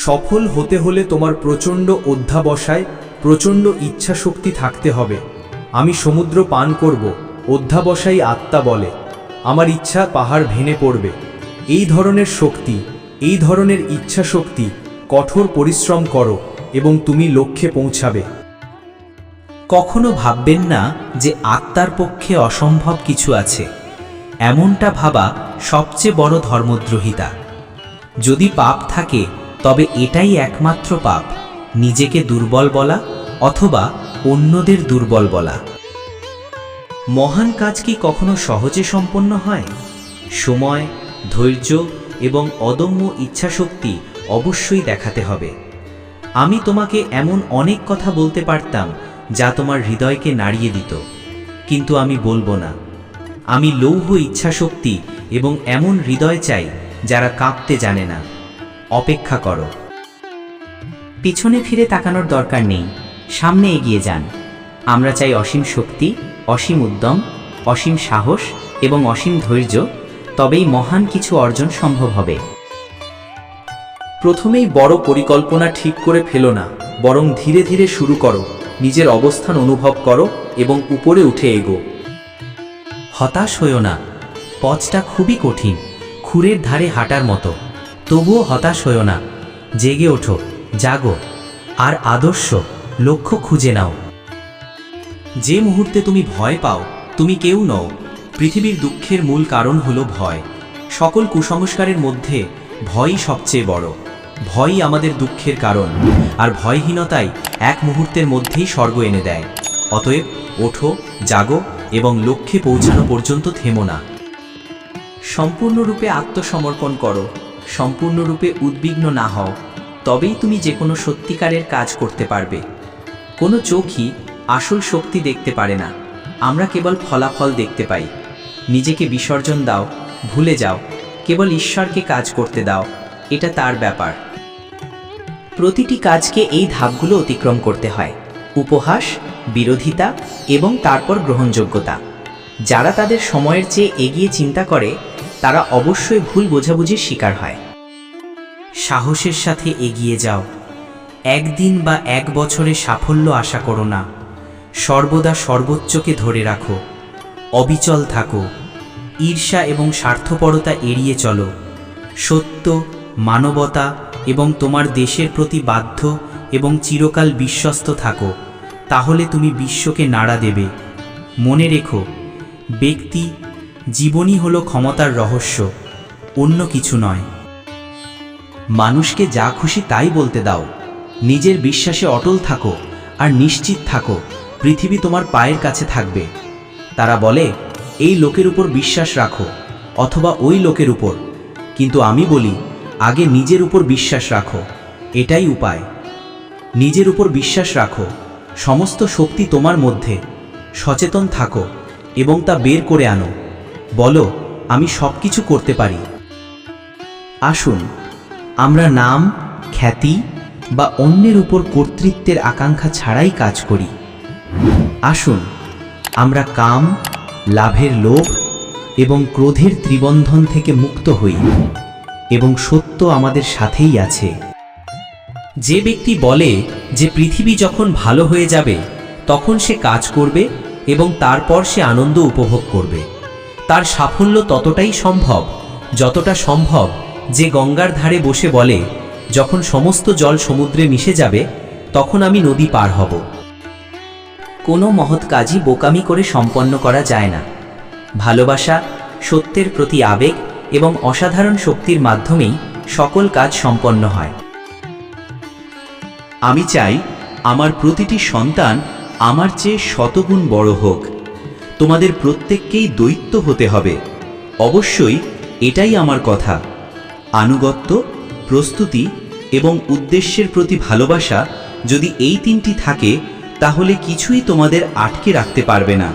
সফল হতে হলে তোমার প্রচণ্ড অধ্যাবসায়, প্রচণ্ড ইচ্ছাশক্তি থাকতে হবে। আমি সমুদ্র পান করব, অধ্যাবসায়ী আত্মা বলে। আমার ইচ্ছা পাহাড় ভেঙে পড়বে। এই ধরনের শক্তি, এই ধরনের ইচ্ছাশক্তি, কঠোর পরিশ্রম করো এবং তুমি লক্ষ্যে পৌঁছাবে। কখনো ভাববেন না যে আত্মার পক্ষে অসম্ভব কিছু আছে। এমনটা ভাবা সবচেয়ে বড় ধর্মদ্রোহিতা। যদি পাপ থাকে তবে এটাই একমাত্র পাপ, নিজেকে দুর্বল বলা অথবা অন্যদের দুর্বল বলা। মহান কাজ কি কখনো সহজে সম্পন্ন হয়? সময়, ধৈর্য এবং অদম্য ইচ্ছাশক্তি অবশ্যই দেখাতে হবে। আমি তোমাকে এমন অনেক কথা বলতে পারতাম যা তোমার হৃদয়কে নাড়িয়ে দিত, কিন্তু আমি বলবো না। আমি লৌহ ইচ্ছাশক্তি এবং এমন হৃদয় চাই যারা কাঁপতে জানে না। অপেক্ষা করো। পিছনে ফিরে তাকানোর দরকার নেই, সামনে এগিয়ে যান। আমরা চাই অসীম শক্তি, অসীম উদ্যম, অসীম সাহস এবং অসীম ধৈর্য, তবেই মহান কিছু অর্জন সম্ভব হবে। প্রথমেই বড় পরিকল্পনা ঠিক করে ফেলো না, বরং ধীরে ধীরে শুরু করো। নিজের অবস্থান অনুভব করো এবং উপরে উঠে এগো। হতাশ হইও না, পথটা খুবই কঠিন, খুরের ধারে হাঁটার মতো। তবুও হতাশ হইও না, জেগে ওঠো, জাগো আর আদর্শ লক্ষ্য খুঁজে নাও। যে মুহূর্তে তুমি ভয় পাও, তুমি কেউ নও। পৃথিবীর দুঃখের মূল কারণ হলো ভয়। সকল কুসংস্কারের মধ্যে ভয়ই সবচেয়ে বড়। ভয়ই আমাদের দুঃখের কারণ, আর ভয়হীনতাই এক মুহূর্তের মধ্যেই স্বর্গ এনে দেয়। অতএব ওঠো, জাগো এবং লক্ষ্যে পৌঁছানো পর্যন্ত থেমো না। সম্পূর্ণরূপে আত্মসমর্পণ করো, সম্পূর্ণরূপে উদ্বিগ্ন না হও, তবেই তুমি যে কোনো সত্যিকারের কাজ করতে পারবে। কোনো চোখই আসল শক্তি দেখতে পারে না, আমরা কেবল ফলাফল দেখতে পাই। নিজেকে বিসর্জন দাও, ভুলে যাও, কেবল ঈশ্বরকে কাজ করতে দাও, এটা তার ব্যাপার। প্রতিটি কাজকে এই ধাপগুলো অতিক্রম করতে হয়: উপহাস, বিরোধিতা এবং তারপর গ্রহণযোগ্যতা। যারা তাদের সময়ের চেয়ে এগিয়ে চিন্তা করে তারা অবশ্যই ভুল বোঝাবুঝির শিকার হয়। সাহসের সাথে এগিয়ে যাও। একদিন বা এক বছরে সাফল্য আশা করো না। সর্বদা সর্বোচ্চকে ধরে রাখো, অবিচল থাকো। ঈর্ষা এবং স্বার্থপরতা এড়িয়ে চলো। সত্য, মানবতা এবং তোমার দেশের প্রতি বাধ্য এবং চিরকাল বিশ্বস্ত থাকো, তাহলে তুমি বিশ্বকে নাড়া দেবে। মনে রেখো, ব্যক্তি জীবনই হলো ক্ষমতার রহস্য, অন্য কিছু নয়। মানুষকে যা খুশি তাই বলতে দাও, নিজের বিশ্বাসে অটল থাকো আর নিশ্চিত থাকো পৃথিবী তোমার পায়ের কাছে থাকবে। তারা বলে এই লোকের উপর বিশ্বাস রাখো অথবা ওই লোকের উপর, কিন্তু আমি বলি আগে নিজের উপর বিশ্বাস রাখো, এটাই উপায়। নিজের উপর বিশ্বাস রাখো, সমস্ত শক্তি তোমার মধ্যে। সচেতন থাকো এবং তা বের করে আনো। বলো আমি সব কিছু করতে পারি। আসুন আমরা নাম, খ্যাতি বা অন্যের উপর কর্তৃত্বের আকাঙ্ক্ষা ছাড়াই কাজ করি। আসুন আমরা কাম, লাভের লোভ এবং ক্রোধের ত্রিবন্ধন থেকে মুক্ত হই এবং সত্য আমাদের সাথেই আছে। যে ব্যক্তি বলে যে পৃথিবী যখন ভালো হয়ে যাবে তখন সে কাজ করবে এবং তারপর সে আনন্দ উপভোগ করবে, তার সাফল্য ততটাই সম্ভব যতটা সম্ভব যে গঙ্গার ধারে বসে বলে যখন সমস্ত জল সমুদ্রে মিশে যাবে তখন আমি নদী পার হব। কোনো মহৎ কাজই বোকামি করে সম্পন্ন করা যায় না। ভালোবাসা, সত্যের প্রতি আবেগ এবং অসাধারণ শক্তির মাধ্যমেই সকল কাজ সম্পন্ন হয়। আমি চাই আমার প্রতিটি সন্তান আমার চেয়ে শতগুণ বড় হোক। তোমাদের প্রত্যেককেই দৈত্য হতে হবে। অবশ্যই এটাই আমার কথা। আনুগত্য, প্রস্তুতি এবং উদ্দেশ্যের প্রতি ভালোবাসা যদি এই তিনটি থাকে তাহলে কিছুই তোমাদের আটকে রাখতে পারবে না।